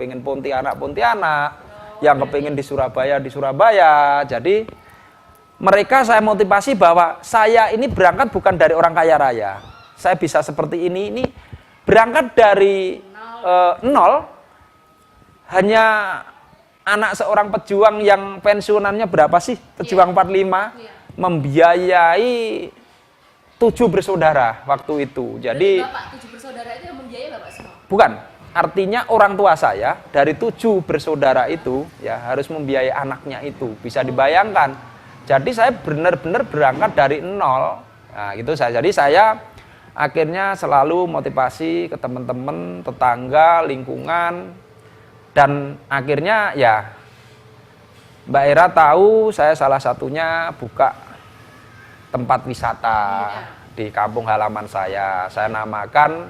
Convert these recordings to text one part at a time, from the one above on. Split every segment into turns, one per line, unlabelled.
kepingin Pontianak, yang kepingin di Surabaya. Jadi mereka saya motivasi bahwa saya ini berangkat bukan dari orang kaya raya. Saya bisa seperti ini berangkat dari nol, hanya anak seorang pejuang yang pensiunannya berapa sih? Pejuang 45 membiayai 7 bersaudara waktu itu. Jadi
Bapak 7 bersaudara itu yang membiayai Bapak semua?
Bukan. Artinya orang tua saya dari 7 bersaudara itu ya harus membiayai anaknya itu. Bisa dibayangkan. Jadi saya benar-benar berangkat dari nol. Nah, gitu saya. Jadi saya akhirnya selalu motivasi ke teman-teman, tetangga, lingkungan, dan akhirnya ya Mbak Era tahu saya salah satunya buka tempat wisata di kampung halaman saya. Saya namakan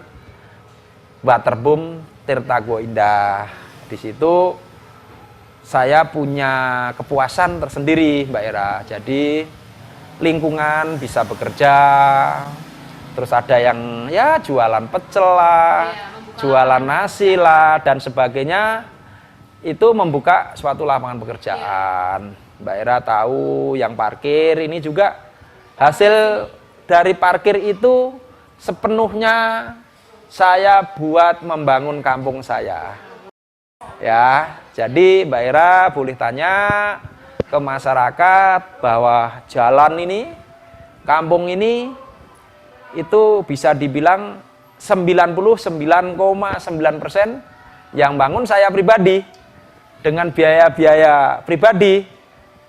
Waterboom Tirta Gua Indah. Di situ saya punya kepuasan tersendiri, Mbak Era. Jadi lingkungan bisa bekerja, terus ada yang ya jualan pecel lah, jualan nasi lah dan sebagainya. Itu membuka suatu lapangan pekerjaan. Mbak Era tahu yang parkir ini juga hasil dari parkir itu sepenuhnya saya buat membangun kampung saya. Ya, jadi Mbak Era boleh tanya ke masyarakat bahwa jalan ini, kampung ini itu bisa dibilang 99,9% yang bangun saya pribadi dengan biaya-biaya pribadi.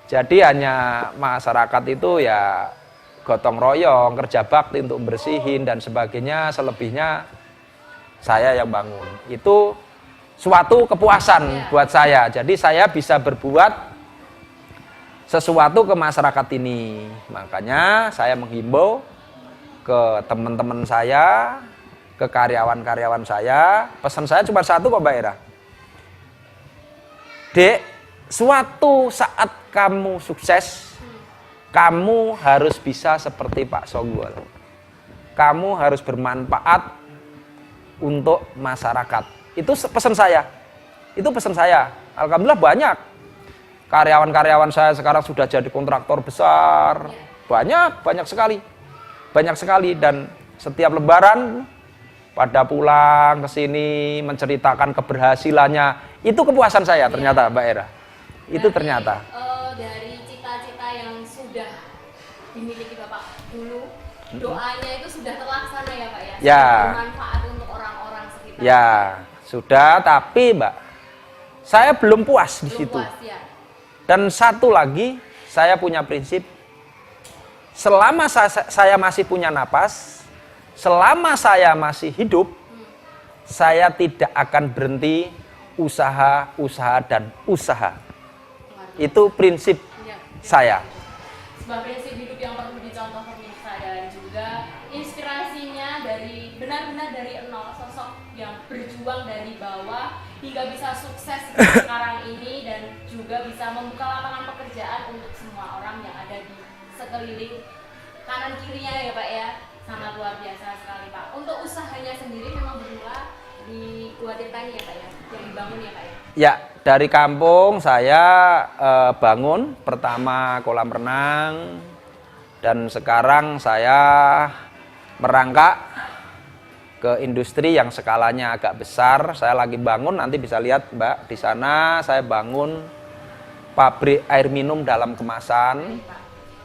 Jadi hanya masyarakat itu ya gotong royong, kerja bakti untuk bersihin dan sebagainya, selebihnya saya yang bangun. Itu suatu kepuasan buat saya. Jadi saya bisa berbuat sesuatu ke masyarakat ini. Makanya saya menghimbau ke teman-teman saya, ke karyawan-karyawan saya. Pesan saya cuma satu kok Mbak Era. Dek, suatu saat kamu sukses, kamu harus bisa seperti Pak Songgol. Kamu harus bermanfaat untuk masyarakat. Itu pesan saya. Itu pesan saya. Alhamdulillah banyak. Karyawan-karyawan saya sekarang sudah jadi kontraktor besar. Banyak sekali. Banyak sekali dan setiap lebaran pada pulang ke sini menceritakan keberhasilannya. Itu kepuasan saya ternyata Mbak Era. Itu ternyata.
Dari cita-cita yang sudah dimiliki Bapak dulu, doanya itu sudah terlaksana ya Pak ya?
Ya.
Bermanfaat untuk orang-orang sekitar.
Ya, sudah, tapi Mbak, saya belum puas di situ.
Ya.
Dan satu lagi, saya punya prinsip, selama saya masih punya napas, selama saya masih hidup, saya tidak akan berhenti usaha. Itu prinsip saya.
Sebuah prinsip hidup yang perlu dicontoh pemirsa dan juga inspirasinya dari benar-benar dari nol, sosok yang berjuang dari bawah hingga bisa sukses sekarang ini dan juga bisa membuka lapangan pekerjaan untuk semua orang yang ada di sekeliling kanan kirinya ya Pak ya. Sangat luar biasa sekali Pak. Untuk usahanya sendiri memang bermula di Gua Tirta ini ya Pak ya, yang dibangun ya Pak ya?
Ya, dari kampung saya bangun pertama kolam renang dan sekarang saya merangkak ke industri yang skalanya agak besar. Saya lagi bangun, nanti bisa lihat Mbak, di sana saya bangun pabrik air minum dalam kemasan.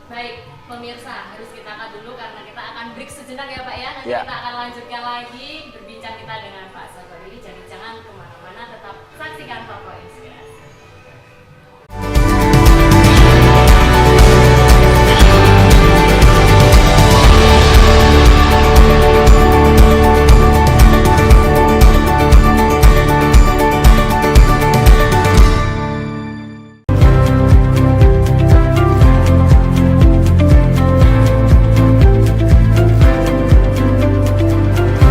Baik, pemirsa, harus kita cut dulu karena kita akan break sejenak ya Pak ya. Nanti
Ya.
kita akan lanjutkan lagi berbincang kita dengan Pak Songgol. Jadi jangan kemana-mana, tetap saksikan Pokok Inspirasi.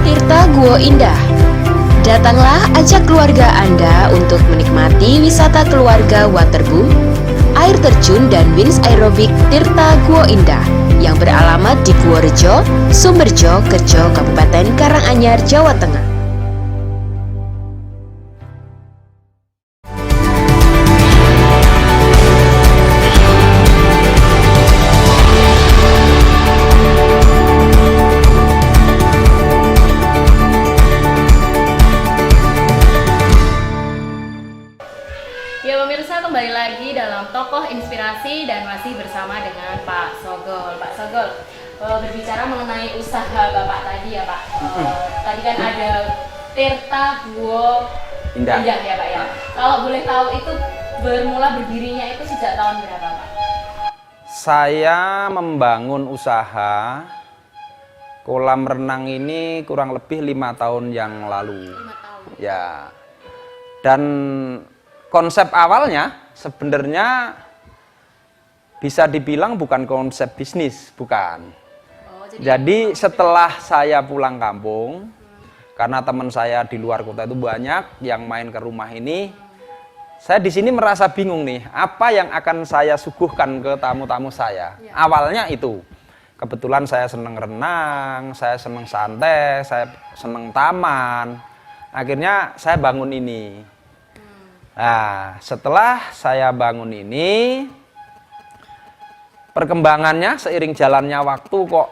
Tirta Gua Indah. Datanglah ajak keluarga Anda untuk menikmati wisata keluarga waterboom, air terjun dan wings aerobik Tirta Gua Indah yang beralamat di Purworejo, Sumberjo, Kerjo, Kabupaten Karanganyar, Jawa Tengah.
pemirsa, kembali lagi dalam Tokoh Inspirasi dan masih bersama dengan Pak Sogol. Pak Sogol, berbicara mengenai usaha Bapak tadi ya Pak. Tadi kan ada Tirta Guo Indah ya Pak ya. Kalau boleh tahu itu bermula berdirinya itu sejak tahun berapa Pak?
Saya membangun usaha kolam renang ini kurang lebih 5 tahun yang lalu.
5 tahun.
Ya. Dan konsep awalnya sebenarnya bisa dibilang bukan konsep bisnis, bukan. Jadi setelah saya pulang kampung, karena teman saya di luar kota itu banyak yang main ke rumah ini, saya di sini merasa bingung nih, apa yang akan saya suguhkan ke tamu-tamu saya. Awalnya itu, kebetulan saya seneng renang, saya seneng santai, saya seneng taman. Akhirnya saya bangun ini. Nah, setelah saya bangun ini, perkembangannya seiring jalannya waktu kok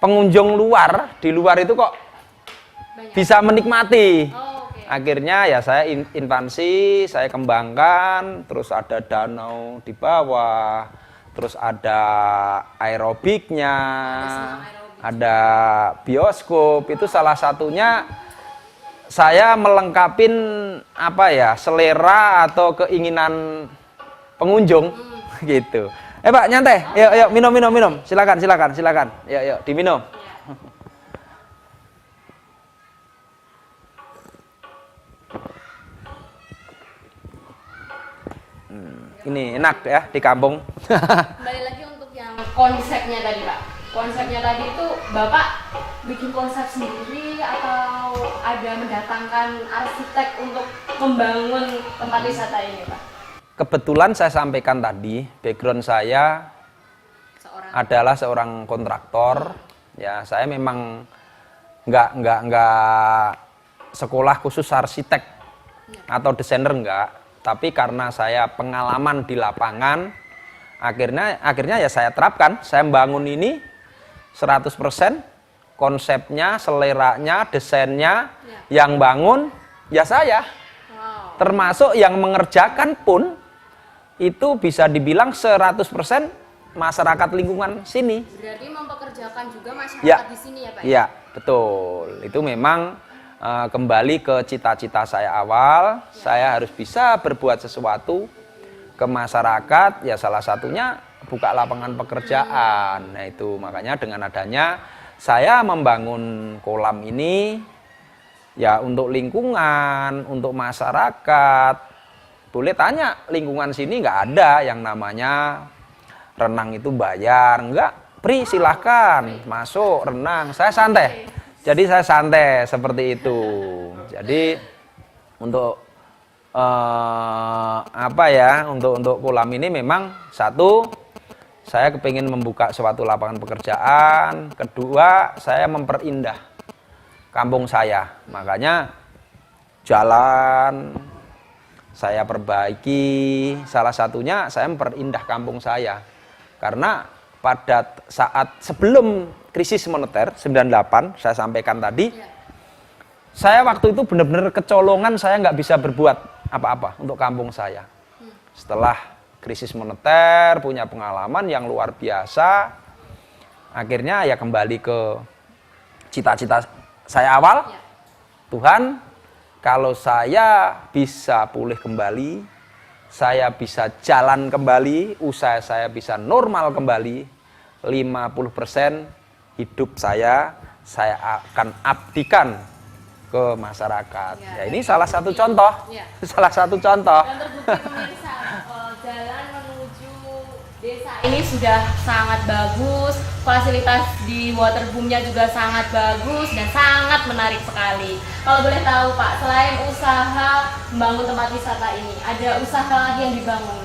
pengunjung luar, di luar itu kok
Banyak.
bisa menikmati.
Oh, oke.
Akhirnya ya saya invasi, saya kembangkan, terus ada danau di bawah, terus ada aerobiknya, ada bioskop. Itu salah satunya saya melengkapin apa ya, selera atau keinginan pengunjung gitu. Pak, nyantai. Yuk minum. Silakan. Yuk diminum. Ini enak ya di kampung.
Kembali lagi untuk yang konsepnya tadi Pak. Konsepnya tadi itu Bapak bikin konsep sendiri atau ada mendatangkan arsitek untuk membangun tempat wisata ini Pak?
Kebetulan saya sampaikan tadi, background saya adalah seorang kontraktor. Ya, saya memang nggak sekolah khusus arsitek atau desainer enggak. Tapi karena saya pengalaman di lapangan, akhirnya ya saya terapkan. Saya membangun ini 100%, konsepnya, seleranya, desainnya, yang bangun ya saya. Termasuk yang mengerjakan pun itu bisa dibilang 100% masyarakat lingkungan sini.
Berarti mempekerjakan juga masyarakat di sini ya Pak?
Iya, betul. Itu memang kembali ke cita-cita saya awal. Saya harus bisa berbuat sesuatu ke masyarakat, ya salah satunya buka lapangan pekerjaan. Nah itu makanya dengan adanya saya membangun kolam ini ya untuk lingkungan, untuk masyarakat. Boleh tanya, lingkungan sini nggak ada yang namanya renang itu bayar, enggak, free, silahkan masuk renang. Saya santai, jadi saya santai seperti itu. Jadi untuk apa ya, untuk kolam ini memang satu, saya kepingin membuka suatu lapangan pekerjaan. Kedua, saya memperindah kampung saya. Makanya jalan saya perbaiki. Salah satunya saya memperindah kampung saya. Karena pada saat sebelum krisis moneter 98, saya sampaikan tadi, saya waktu itu benar-benar kecolongan, saya nggak bisa berbuat apa-apa untuk kampung saya. Setelah krisis moneter, punya pengalaman yang luar biasa, akhirnya ya kembali ke cita-cita saya awal. Tuhan, kalau saya bisa pulih kembali, saya bisa jalan kembali, usaha saya bisa normal kembali, 50% hidup saya akan abdikan ke masyarakat. Ya ini salah satu contoh. Salah satu contoh.
Dan terbukti pemirsa, jalan menuju desa ini sudah sangat bagus, fasilitas di waterboomnya juga sangat bagus dan sangat menarik sekali. Kalau boleh tahu Pak, selain usaha membangun tempat wisata ini, ada usaha lagi yang dibangun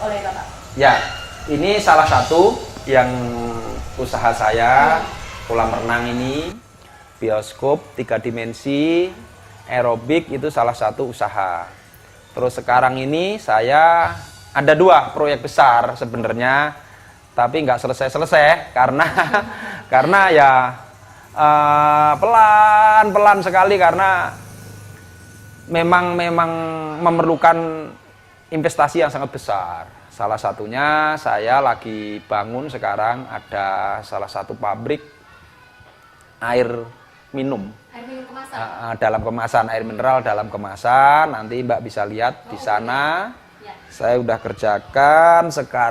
oleh Bapak?
Ya, ini salah satu yang usaha saya, kolam renang ini, bioskop 3 dimensi, aerobik itu salah satu usaha. Terus sekarang ini saya ada 2 proyek besar sebenarnya, tapi nggak selesai-selesai karena ya pelan-pelan sekali karena memang memerlukan investasi yang sangat besar. Salah satunya saya lagi bangun sekarang ada salah satu pabrik air minum.
Air minum kemasan.
Dalam kemasan, air mineral dalam kemasan. Nanti Mbak bisa lihat di sana.
Ya.
Saya udah kerjakan sekarang.